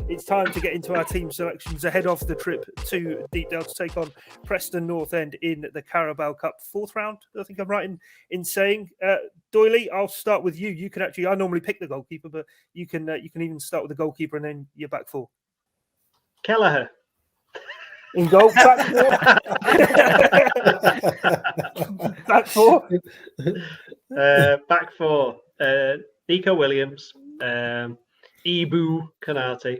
it's time to get into our team selections ahead of the trip to Deepdale to take on Preston North End in the Carabao Cup 4th round. I think I'm right in saying. Doyley, I'll start with you. You can actually, I normally pick the goalkeeper, but you can even start with the goalkeeper and then your back four. Kelleher. In goal, back four. Back four. Back four. Nico Williams, Ibu Konate,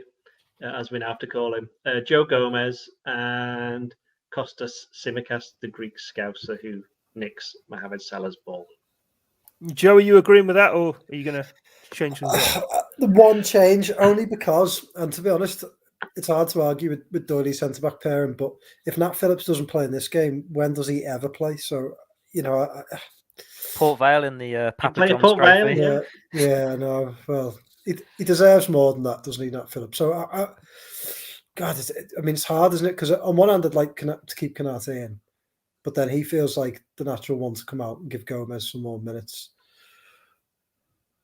as we now have to call him, Joe Gomez, and Kostas Tsimikas, the Greek scouser who nicks Mohamed Salah's ball. Joe, are you agreeing with that, or are you going to change things up? The one change, only because, and to be honest, it's hard to argue with Doyley's centre-back pairing, but if Nat Phillips doesn't play in this game, when does he ever play? So, Port Vale in the Papa John's Port Vale, trophy. Yeah, no. Well, he deserves more than that, doesn't he, Nat Phillips? So, God, it's hard, isn't it? Because on one hand, I'd like to keep Konate in, but then he feels like the natural one to come out and give Gomez some more minutes.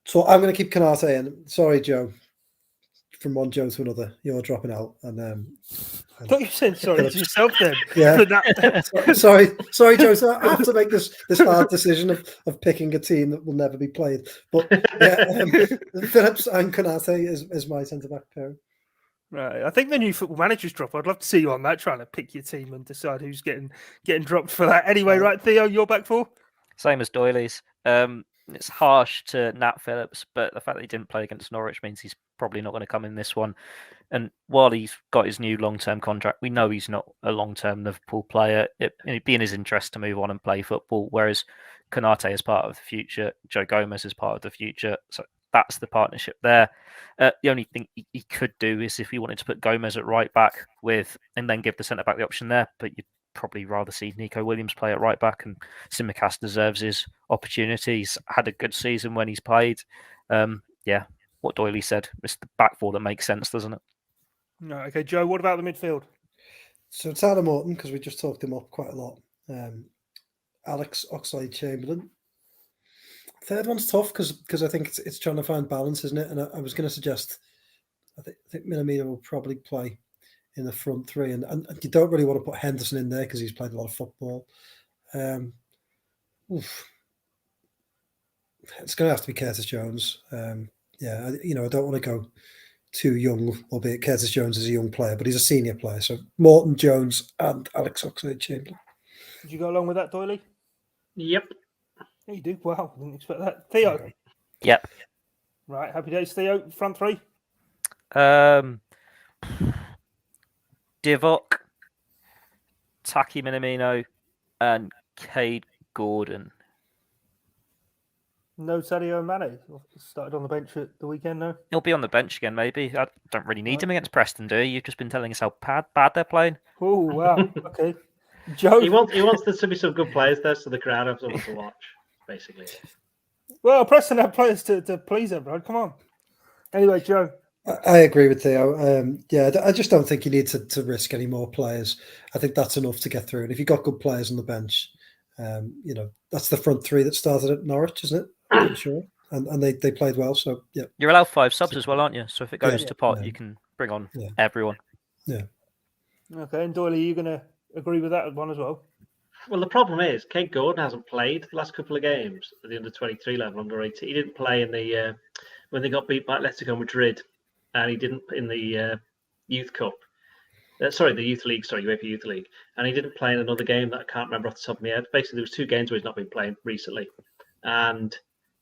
So I'm going to keep Konate in. Sorry, Joe. From one Joe to another, you're dropping out. And I thought you said sorry to yourself then. Yeah. sorry, Joe. So I have to make this hard decision of picking a team that will never be played. But yeah, Phillips and Konate is my centre-back pairing. Right. I think the new Football Manager's drop. I'd love to see you on that, trying to pick your team and decide who's getting dropped for that. Anyway, right, Theo, you're back four? Same as Doyley's. It's harsh to Nat Phillips, but the fact that he didn't play against Norwich means he's probably not going to come in this one. And while he's got his new long-term contract, we know he's not a long-term Liverpool player. It'd be in his interest to move on and play football, whereas Konate is part of the future, Joe Gomez is part of the future. So that's the partnership there. The only thing he could do is if he wanted to put Gomez at right back and then give the centre-back the option there, but you'd probably rather see Nico Williams play at right back, and Tsimikas deserves his opportunities. Had a good season when he's played. What Doyley said, it's the back four that makes sense, doesn't it? No, okay, Joe, what about the midfield? So it's Adam Morton, because we just talked him up quite a lot. Alex Oxlade-Chamberlain. Third one's tough because I think it's trying to find balance, isn't it? And I was going to suggest, I think Minamino will probably play in the front three, and you don't really want to put Henderson in there because he's played a lot of football. It's going to have to be Curtis Jones. I don't want to go too young, albeit Curtis Jones is a young player, but he's a senior player. So Morton, Jones, and Alex Oxlade-Chamberlain. Did you go along with that, Doyley? Yep. Yeah, you do. Wow, didn't expect that. Theo? Yep. Right, happy days. Theo, front three? Divock, Taki Minamino, and Kaide Gordon. No Sadio Mane. Started on the bench at the weekend, no? He'll be on the bench again, maybe. I don't really need him against Preston, do you? You've just been telling us how bad they're playing. Oh, wow. Okay. Joe? He wants there to be some good players there, so the crowd have someone to watch, basically. Well, Preston have players to please everyone. Come on. Anyway, Joe. I agree with Theo. I just don't think you need to risk any more players. I think that's enough to get through. And if you've got good players on the bench, that's the front three that started at Norwich, isn't it? I'm sure. And they played well. So, yeah. You're allowed 5 subs as well, aren't you? So if it goes to pot, you can bring on everyone. Yeah. Okay. And Doyley, are you going to agree with that one as well? Well, the problem is Kaide Gordon hasn't played the last couple of games at the under-23 level, under-18. He didn't play in the when they got beat by Atletico Madrid, and he didn't in the Youth Cup. The Youth League, UEFA Youth League. And he didn't play in another game that I can't remember off the top of my head. Basically, there was 2 games where he's not been playing recently. And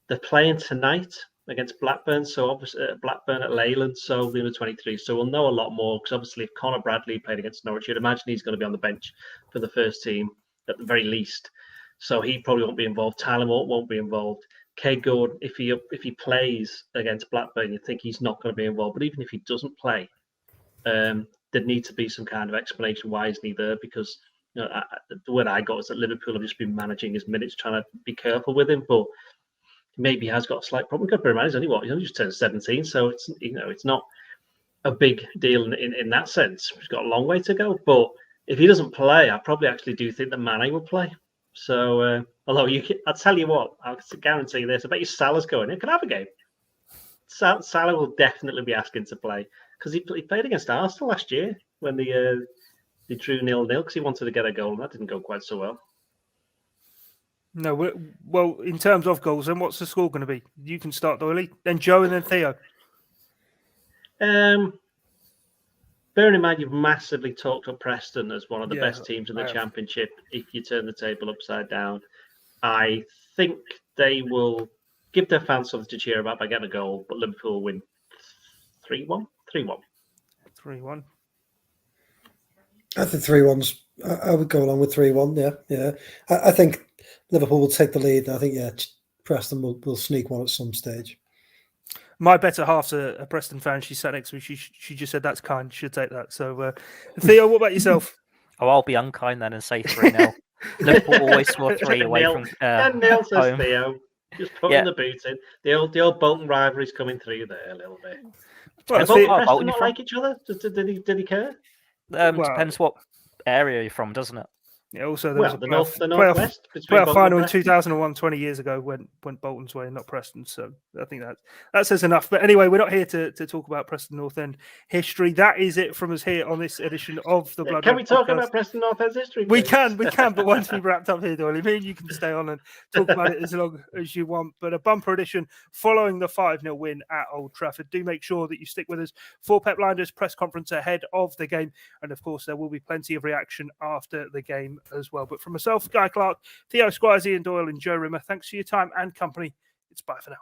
they're playing tonight against Blackburn. So obviously Blackburn at Leyland, so the under-23. So we'll know a lot more, because obviously if Conor Bradley played against Norwich, you'd imagine he's going to be on the bench for the first team at the very least. So he probably won't be involved. Tyler Morton won't be involved. Kaide Gordon, if he plays against Blackburn, you'd think he's not going to be involved. But even if he doesn't play, there needs to be some kind of explanation why isn't he there, because the word I got is that Liverpool have just been managing his minutes, trying to be careful with him, but maybe he has got a slight problem. He's only just turned 17, so it's not a big deal in that sense. He's got a long way to go, but if he doesn't play, I probably actually do think that Mane will play. So, although I'll tell you what, I'll guarantee this. I bet you Salah's going in. Can I have a game? Salah will definitely be asking to play, because he played against Arsenal last year when they drew 0-0 because he wanted to get a goal, and that didn't go quite so well. No, well, in terms of goals, then what's the score going to be? You can start, Doyley, then Joe, and then Theo. Bearing in mind you've massively talked up Preston as one of the Yeah, best teams in the I have. Championship. If you turn the table upside down, I think they will give their fans something to cheer about by getting a goal, but Liverpool will win 3-1. 3-1. 3-1. I think 3-1's. I would go along with 3-1. Yeah. I think Liverpool will take the lead. And I think Preston will sneak one at some stage. My better half's a Preston fan. She sat next to me. She just said that's kind. Should take that. So, Theo, what about yourself? Oh, I'll be unkind then and say 3-0. Liverpool always score 3 away from 10-0 says home. Theo. Just putting the boot in. The old Bolton rivalry's coming through there a little bit. Well, Did Bolton and Theo- Preston Bolton not from- like each other? Did he care? Depends what area you're from, doesn't it? Yeah, also, there was a the playoff northwest between playoff Bolton final and in Preston. 2001, 20 years ago, went Bolton's way and not Preston. So I think that says enough. But anyway, we're not here to talk about Preston North End history. That is it from us here on this edition of the Blood Can Red we talk Podcast. about Preston North End's history? We please? can, but once we've wrapped up here, Doyley, me and you can stay on and talk about it as long as you want. But a bumper edition following the 5-0 win at Old Trafford. Do make sure that you stick with us for Pep Linder's press conference ahead of the game. And of course, there will be plenty of reaction after the game as well. But from myself, Guy Clark, Theo Squires, Ian Doyle, and Joe Rimmer, thanks for your time and company. It's bye for now.